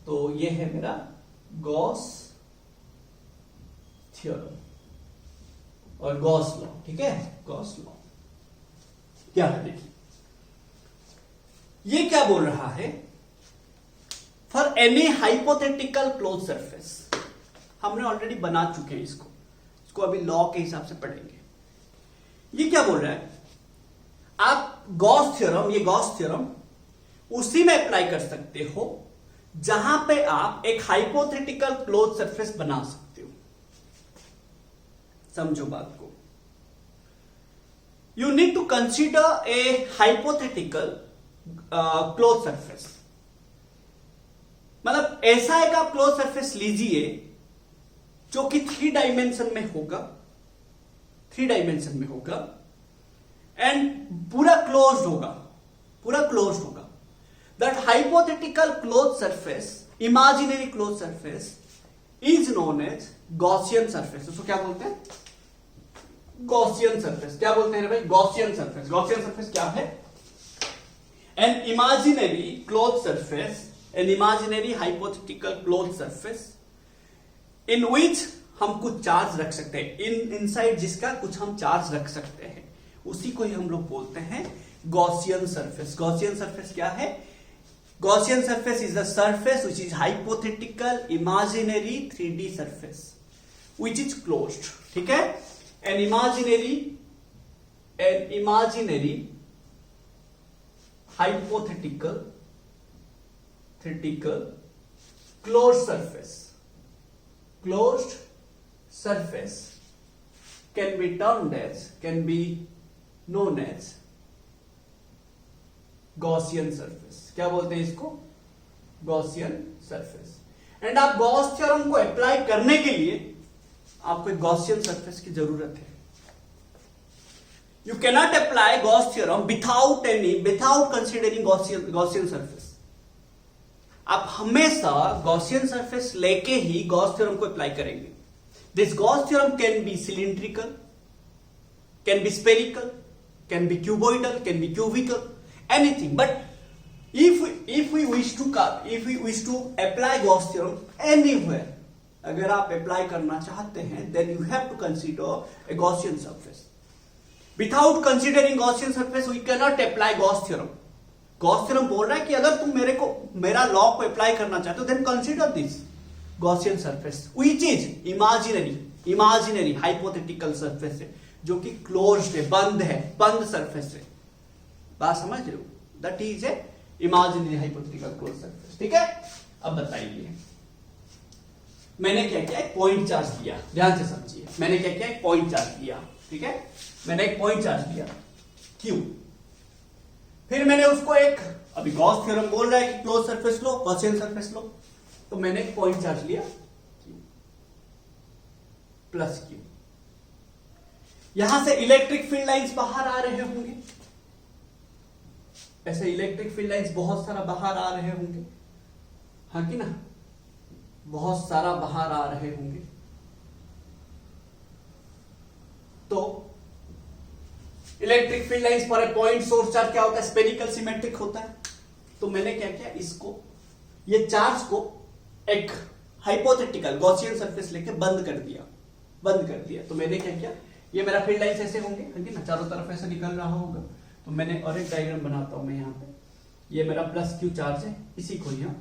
तो ये है मेरा गॉस थ्योरम और गॉस लॉ, ठीक है, गॉस लॉ क्या है देखिए, ये क्या बोल रहा है, for any hypothetical close surface, हमने ऑलरेडी बना चुके हैं इसको अभी लॉ के हिसाब से पढ़ेंगे। ये क्या बोल रहा है, आप गॉस थ्योरम, ये गॉस थ्योरम उसी में अप्लाई कर सकते हो जहां पे आप एक हाइपोथेटिकल क्लोज सरफेस बना सकते हो। समझो बात को, you need to consider a hypothetical close surface, मतलब ऐसा एक आप क्लोज सरफेस लीजिए जो कि 3 डायमेंशन में होगा, 3 डायमेंशन में होगा एंड पूरा क्लोज्ड होगा, पूरा क्लोज्ड होगा। That hypothetical close surface, imaginary close surface is known as Gaussian surface. उसको क्या बोलते हैं, गॉसियन सरफेस। क्या बोलते हैं भाई, गॉसियन सरफेस। गॉसियन सरफेस क्या है, an imaginary close surface, an imaginary hypothetical close surface in which हम कुछ चार्ज रख सकते हैं, इनसाइड जिसका कुछ हम चार्ज रख सकते हैं, उसी को ही हम लोग बोलते हैं गॉसियन सरफेस। गॉसियन सरफेस क्या है, Gaussian surface is the surface which is hypothetical imaginary 3D surface which is closed, ठीक है। An imaginary hypothetical closed surface can be known as Gaussian surface। क्या बोलते हैं इसको, Gaussian surface। एंड आप Gauss theorem को अप्लाई करने के लिए आपको एक Gaussian surface की जरूरत है। You cannot apply Gauss theorem without considering Gaussian surface। आप हमेशा गॉसियन सरफेस लेके ही गॉस थ्योरम को अप्लाई करेंगे। This Gauss theorem can be cylindrical, can be spherical, can be cuboidal, can be cubical, anything. But if we wish to apply Gauss theorem anywhere, अगर आप apply करना चाहते हैं, then you have to consider a Gaussian surface। Without considering Gaussian surface, we cannot apply Gauss theorem। Gauss theorem बोल रहा है कि अगर तुम मेरा लॉ को अप्लाई करना चाहते हो, then consider this Gaussian surface which is imaginary hypothetical surface है, जो कि क्लोज्ड है, बंद सरफेस है। बात समझ रहे हो, that is a imaginary hypothetical close surface, ठीक है। अब बताइए, मैंने क्या किया, एक पॉइंट चार्ज लिया, ध्यान से समझिए। मैंने क्या किया, एक पॉइंट चार्ज लिया, ठीक है। मैंने एक पॉइंट चार्ज लिया क्यू, फिर मैंने उसको एक, अभी गॉस थ्योरम बोल रहा है कि क्लोज सरफेस लो, गॉसियन सरफेस लो, तो मैंने एक पॉइंट चार्ज लिया Q प्लस Q। यहां से इलेक्ट्रिक फील्ड लाइंस बाहर आ रहे होंगे, ऐसे इलेक्ट्रिक फील्ड लाइंस बहुत सारा बाहर आ रहे होंगे, हाँ कि ना, बहुत सारा बाहर आ रहे होंगे। तो इलेक्ट्रिक फील्ड लाइंस पर ए पॉइंट सोर्स चार्ज क्या होता है, स्पेरिकल सिमेट्रिक होता है। तो मैंने क्या किया, इसको, ये चार्ज को एक हाइपोथेटिकल गॉसियन सरफेस लेके बंद कर दिया। तो मैंने क्या किया, ये मेरा फील्ड लाइंस ऐसे होंगे, है ना, चारों तरफ ऐसे निकल रहा होगा। तो मैंने और एक डायग्राम बनाता हूं मैं यहां पे, ये मेरा प्लस क्यू चार्ज है, इसी को यहां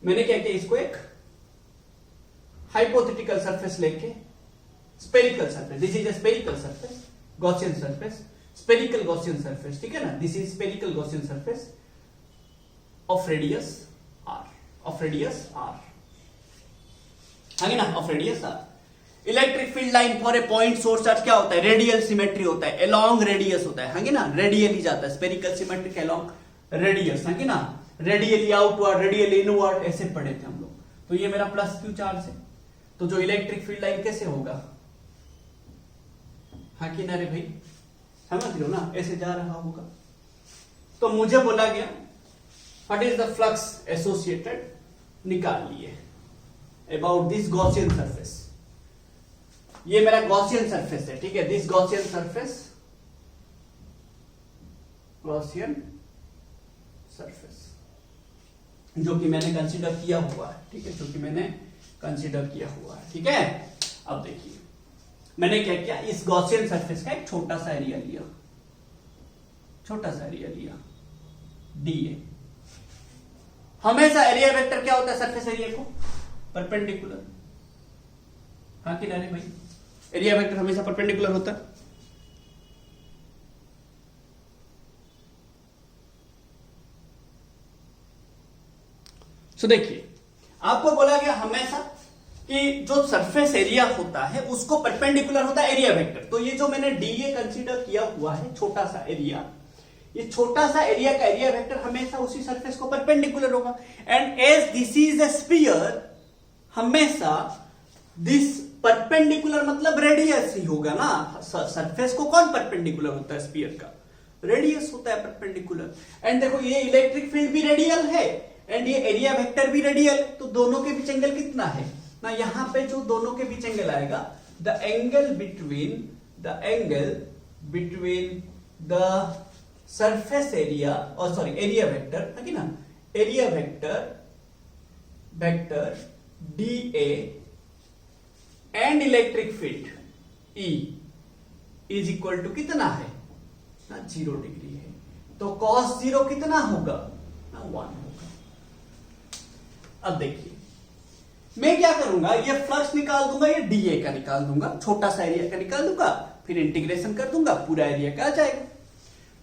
मैंने क्या किया, इसको एक हाइपोथेटिकल सरफेस लेके spherical surface, this is a spherical surface, Gaussian surface, spherical Gaussian surface, ठीक है ना। This is spherical Gaussian surface of radius r, है ना, of radius r। Electric field line for a point source charge क्या होता है, radial symmetry होता है, अलोंग रेडियस होता है ना, रेडियली जाता है, स्पेरिकल सिमेट्रिक अलोंग रेडियस, है ना, रेडियली आउटवर्ड, रेडियली इनवर्ड, ऐसे पढ़े थे हम लोग। तो ये मेरा प्लस क्यू चार्ज है, तो जो इलेक्ट्रिक फील्ड लाइन कैसे होगा, हाँ कि ना रे भाई, समझ रहे हो ना, ऐसे जा रहा होगा। तो मुझे बोला गया what is the flux associated, निकाल लिए अबाउट दिस गॉसियन सरफेस। ये मेरा गॉसियन सरफेस है, ठीक है, this Gaussian surface, Gaussian surface, जो कि मैंने कंसीडर किया हुआ है, ठीक है, जो कि मैंने कंसीडर किया हुआ है, ठीक है। अब देखिए मैंने क्या किया, इस गॉसियन सरफेस का एक छोटा सा एरिया लिया, छोटा सा एरिया लिया डीए। हमेशा एरिया वेक्टर क्या होता है सरफेस एरिया को? परपेंडिकुलर। हाँ कि नहीं भाई, एरिया वेक्टर हमेशा परपेंडिकुलर होता है। सो देखिए आपको बोला गया हमेशा कि जो सरफेस एरिया होता है उसको परपेंडिकुलर होता है एरिया वेक्टर। तो ये जो मैंने डीए कंसीडर किया हुआ है छोटा सा एरिया, ये छोटा सा एरिया का एरिया वेक्टर हमेशा उसी सरफेस को परपेंडिकुलर होगा। And as this is a sphere, हमेशा दिस परपेंडिकुलर मतलब रेडियस ही होगा ना। सरफेस को कौन परपेंडिकुलर होता है? स्फीयर का रेडियस होता है परपेंडिकुलर। एंड देखो ये इलेक्ट्रिक फील्ड भी रेडियल है एंड ये एरिया वेक्टर भी रेडियल, तो दोनों के बीच एंगल कितना है ना? यहां पे जो दोनों के बीच एंगल आएगा, the angle between the surface area और सॉरी एरिया वेक्टर है कि ना, area vector d a and electric field e is equal to कितना है ना? 0 डिग्री है। तो cos 0 कितना होगा ना? 1 होगा। अब देखिए मैं क्या करूंगा, ये फ्लक्स निकाल दूंगा, ये डीए का निकाल दूंगा, छोटा सा एरिया का निकाल दूंगा, फिर इंटीग्रेशन कर दूंगा, पूरा एरिया का आ जाएगा।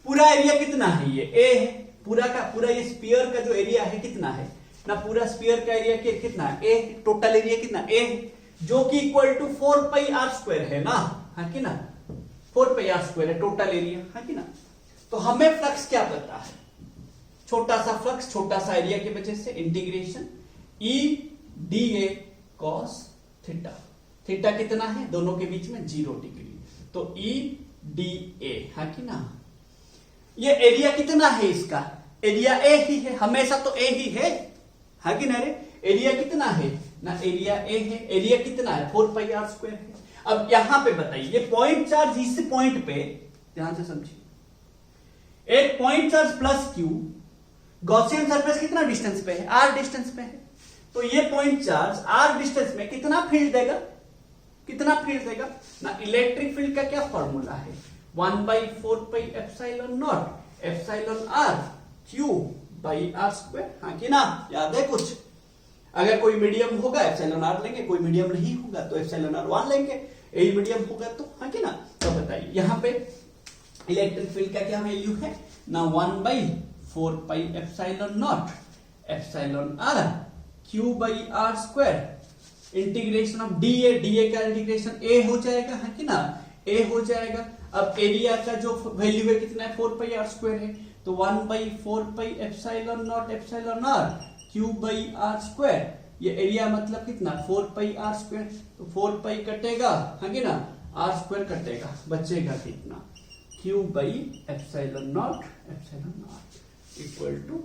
पूरा एरिया कितना है? ये ए है। पूरा का पूरा ये स्फीयर का जो एरिया है कितना है ना? पूरा स्फीयर का एरिया कितना है? ए। टोटल एरिया कितना? ए है, जो कि equal to 4 pi r square है ना, है कि ना? 4 पाई आर स्क्वायर है टोटल एरिया, है कि ना? तो हमें फ्लक्स क्या पता है? छोटा सा फ्लक्स छोटा सा एरिया की वजह से integration E D A cos theta. Theta कितना है? दोनों के बीच में 0 डिग्री, तो ई डी ए, है कि ना? ये एरिया कितना है इसका? एरिया ए ही है, हमेशा तो ए ही है कि ना रे? एरिया कितना है ना? एरिया ए है। एरिया कितना है? 4 पाई आर स्क्वायर है। अब यहां पे बताइए, ये पॉइंट चार्ज इस पॉइंट पे ध्यान से समझिए, एक point charge plus Q, Gaussian surface कितना डिस्टेंस पे है? आर डिस्टेंस पे है। तो ये पॉइंट चार्ज आर डिस्टेंस में कितना फील्ड देगा? कितना फील्ड देगा ना? इलेक्ट्रिक फील्ड का क्या फॉर्मूला है? 1/4 pi epsilon naught epsilon r q by r square, हाँ कि ना? याद है कुछ? अगर कोई मीडियम होगा एप्सिलॉन आर लेंगे, कोई मीडियम नहीं होगा तो एप्सिलॉन आर 1 लेंगे, यही मीडियम होगा तो, हाँ कि ना? तो बताइए यहां पे इलेक्ट्रिक फील्ड का क्या वैल्यू है ना? 1/4 pi epsilon naught epsilon r q by r square integration of d a. D a का इंटीग्रेशन ए हो जाएगा, है कि ना? ए हो जाएगा। अब एरिया का जो वैल्यू है कितना है? 4 पाई आर स्क्वायर है, तो 1/4 pi epsilon naught epsilon r q by r square. ये एरिया मतलब कितना? 4 पाई आर स्क्वायर, तो 4 पाई कटेगा, है कि ना? आर स्क्वायर कटेगा, बचेगा कितना? Q by epsilon naught epsilon r equal to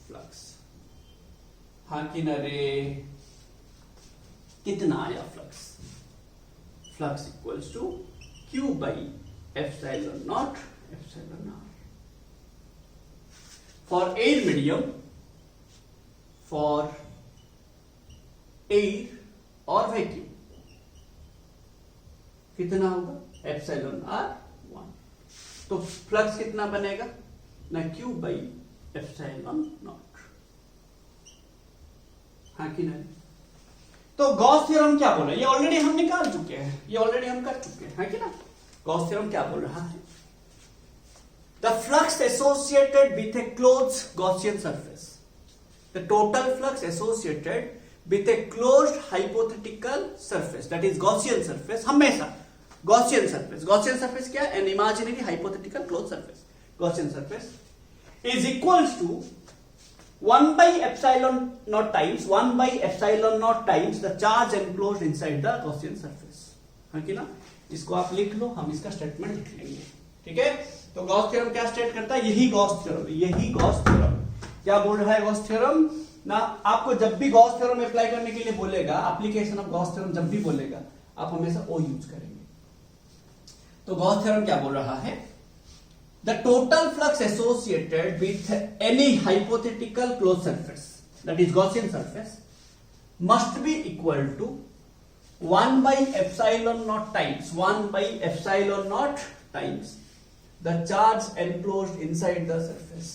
flux, हाँ कि ना रे? कितना आया flux? Flux equals to q by epsilon naught epsilon r. For air medium, for air और वैक्यूम कितना होगा? Epsilon r 1। तो फ्लक्स कितना बनेगा ना? क्यू बाई एप्सिलॉन नॉट, हाँ कि नहीं? तो गॉस थ्योरम क्या बोल रहा है? ये ऑलरेडी हम निकाल चुके हैं, ये ऑलरेडी हम कर चुके हैं, है कि ना? गॉस थ्योरम क्या बोल रहा है? The flux associated with a closed Gaussian surface, the total flux associated with a closed hypothetical surface, that is Gaussian surface. हमेशा गॉसियन सरफेस, गॉसियन सरफेस क्या? An imaginary hypothetical closed surface, Gaussian surface is equals to 1/epsilon naught times 1/epsilon naught times the charge enclosed inside the Gaussian surface, है कि ना? इसको आप लिख लो, हम इसका स्टेटमेंट लिख लेंगे, ठीक है? तो गॉस थ्योरम क्या स्टेट करता है? यही गॉस थ्योरम, यही गॉस थ्योरम क्या बोल रहा है? गॉस थ्योरम ना, आपको जब भी गॉस थ्योरम अप्लाई करने के लिए बोलेगा, एप्लीकेशन ऑफ गॉस थ्योरम जब भी बोलेगा, आप हमेशा ओ यूज करेंगे। तो गॉस थ्योरम क्या बोल रहा है? The total flux associated with any hypothetical closed surface, that is Gaussian surface, must be equal to 1 by epsilon naught times 1 by epsilon naught times the charge enclosed inside the surface.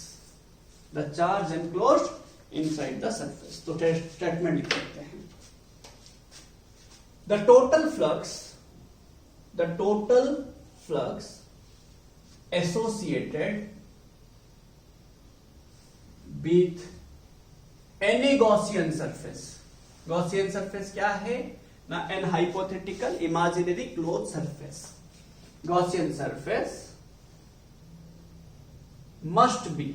The charge enclosed inside the surface. तो statement लिख सकते हैं. The total flux associated with any Gaussian surface. Gaussian surface क्या है ना? An hypothetical imaginary closed surface. Gaussian surface must be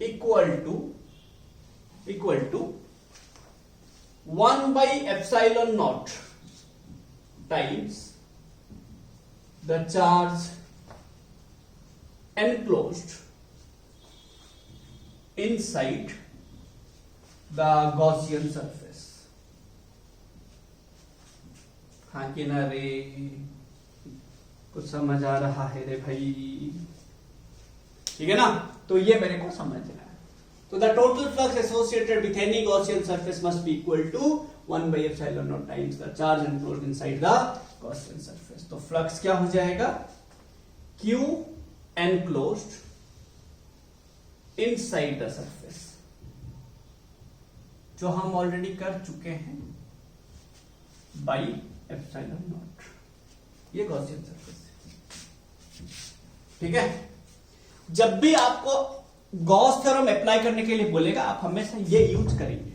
equal to 1 by epsilon naught times the charge enclosed inside the Gaussian surface. हाँ कि ना रे, कुछ समझ आ रहा है रे भाई? ठीक है ना? तो ये मेरे को समझना है. तो the total flux associated with any Gaussian surface must be equal to 1 by epsilon naught times the charge enclosed inside the Gaussian surface. तो फ्लक्स क्या हो जाएगा? Q enclosed inside the surface, जो हम ऑलरेडी कर चुके हैं, by epsilon naught. ये गॉसियन सरफेस है. ठीक है? जब भी आपको गॉस थ्योरम अप्लाई करने के लिए बोलेगा, आप हमेशा ये यूज करेंगे.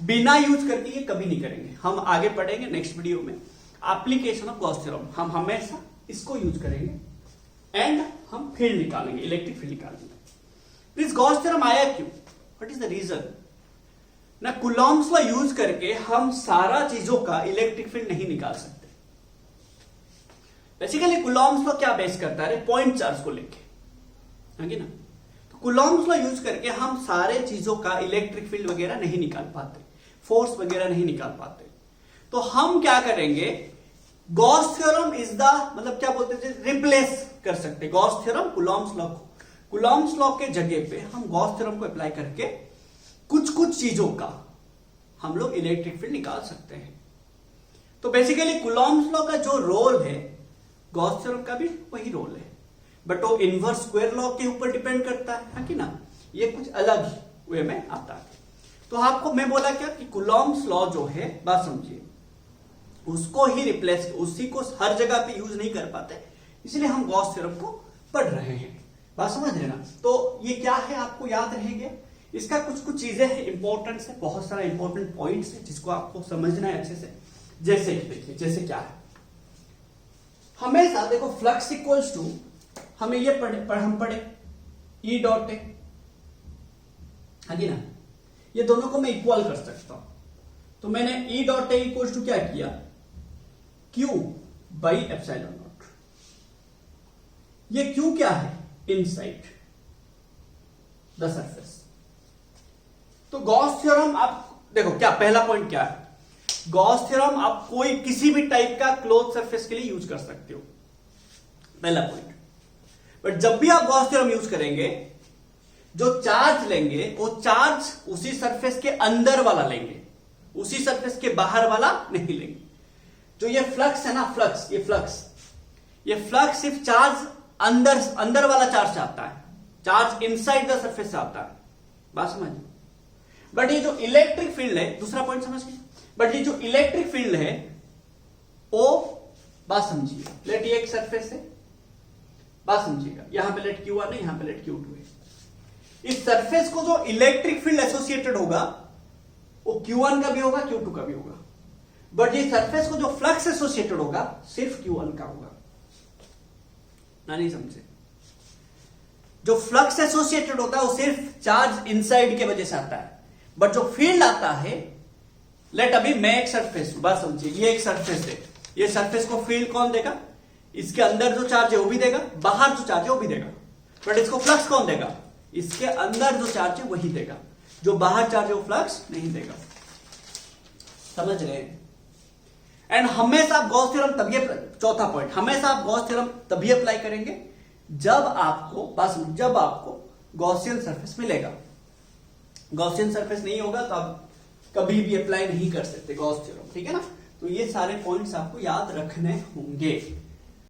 बिना यूज करके ये कभी नहीं करेंगे. हम आगे पढ़ेंगे नेक्स्ट वीडियो में एप्लीकेशन ऑफ गॉस थ्योरम. हम हमेशा इसको यूज करेंगे एंड हम फील्ड निकालेंगे, इलेक्ट्रिक फील्ड निकालेंगे. इस गॉस थ्योरम आया क्यों? What is the reason? ना कूलॉम्स लॉ यूज करके हम सारा चीजों का इलेक्ट्रिक फील्ड नहीं निकाल सकते. बेसिकली कूलॉम्स लॉ क्या बेस करता है? पॉइंट चार्ज को लेके, है ना? तो कूलॉम्स लॉ यूज करके हम सारे चीजों का इलेक्ट्रिक फील्ड वगैरह नहीं निकाल पाते, फोर्स वगैरह नहीं निकाल पाते. तो हम क्या करेंगे? गॉस थ्योरम इज द, मतलब क्या बोलते थे, रिप्लेस कर सकते गॉस थ्योरम कूलॉम्स लॉ को. कूलॉम्स लॉ के जगह पे हम गॉस थ्योरम को अप्लाई करके कुछ चीजों का हम लोग इलेक्ट्रिक फील्ड निकाल सकते हैं. तो बेसिकली कूलॉम्स लॉ का जो रोल है, गॉस थ्योरम का भी वही रोल है, बट वो इनवर्स स्क्वायर लॉ के ऊपर डिपेंड करता है कि ना? ये कुछ अलग वे में आता है. तो आपको मैं बोला क्या कि कूलॉम्स लॉ जो है, बात समझिए, उसको ही रिप्लेस, उसी को हर जगह पे यूज नहीं कर पाते, इसलिए हम गॉस थ्योरम को पढ़ रहे हैं. बात समझ रहे ना? तो ये क्या है आपको याद रहेगा. इसका कुछ चीजें हैं इंपॉर्टेंट है, बहुत सारा इंपॉर्टेंट पॉइंट्स है जिसको आपको समझना है अच्छे से. जैसे देखिए, जैसे क्या है, हमेशा देखो फ्लक्स इक्वल्स टू, हमें ये हम पढ़े ई डॉट ए, है ना? ये दोनों को मैं इक्वल कर सकता हूं. तो मैंने E dot A equals to क्या किया? Q by epsilon naught. ये क्यू क्या है? Inside the surface. तो गॉस थ्योरम आप देखो, क्या पहला पॉइंट क्या है? गॉस थ्योरम आप कोई किसी भी टाइप का क्लोज सरफेस के लिए यूज कर सकते हो, पहला पॉइंट. बट जब भी आप गॉस थ्योरम यूज करेंगे, जो चार्ज लेंगे वो चार्ज उसी सरफेस के अंदर वाला लेंगे, उसी सरफेस के बाहर वाला नहीं लेंगे. जो ये फ्लक्स है ना, फ्लक्स, ये फ्लक्स सिर्फ चार्ज अंदर वाला चार्ज आता है, चार्ज इनसाइड द सरफेस आता है. बात समझिए. बट ये जो इलेक्ट्रिक फील्ड है, दूसरा पॉइंट समझिए, बट ये जो इलेक्ट्रिक फील्ड है वो, बात समझिए, लेट ये एक सरफेस है, बात समझिएगा, यहां पे लेट Q1 है, यहां पे लेट Q2 है. इस सरफेस को जो इलेक्ट्रिक फील्ड एसोसिएटेड होगा वो Q1 का भी होगा, Q2 का भी होगा. बट ये सरफेस को जो फ्लक्स एसोसिएटेड होगा सिर्फ Q1 का होगा. ना नहीं समझे? जो फ्लक्स एसोसिएटेड होता है वो सिर्फ चार्ज इनसाइड के वजह से आता है, बट जो फील्ड आता है, लेट अभी मैं एक सरफेस, बात समझिए, ये एक सरफेस है, ये सरफेस को फील्ड कौन देगा? इसके अंदर जो चार्ज है वो भी देगा, बाहर जो चार्ज है वो भी देगा. बट इसको फ्लक्स कौन देगा? इसके अंदर जो चार्ज है वही देगा, जो बाहर चार्ज है वो फ्लक्स नहीं देगा. समझ रहे हैं? एंड हमेशा आप गॉस थ्योरम तभी, चौथा पॉइंट, हमेशा आप गॉस थ्योरम तभी अप्लाई करेंगे जब आपको गॉसियन सरफेस मिलेगा. गॉसियन सरफेस नहीं होगा तो आप कभी भी अप्लाई नहीं कर सकते गॉस थ्योरम, ठीक है ना। तो ये सारे पॉइंट्स आपको याद रखने होंगे।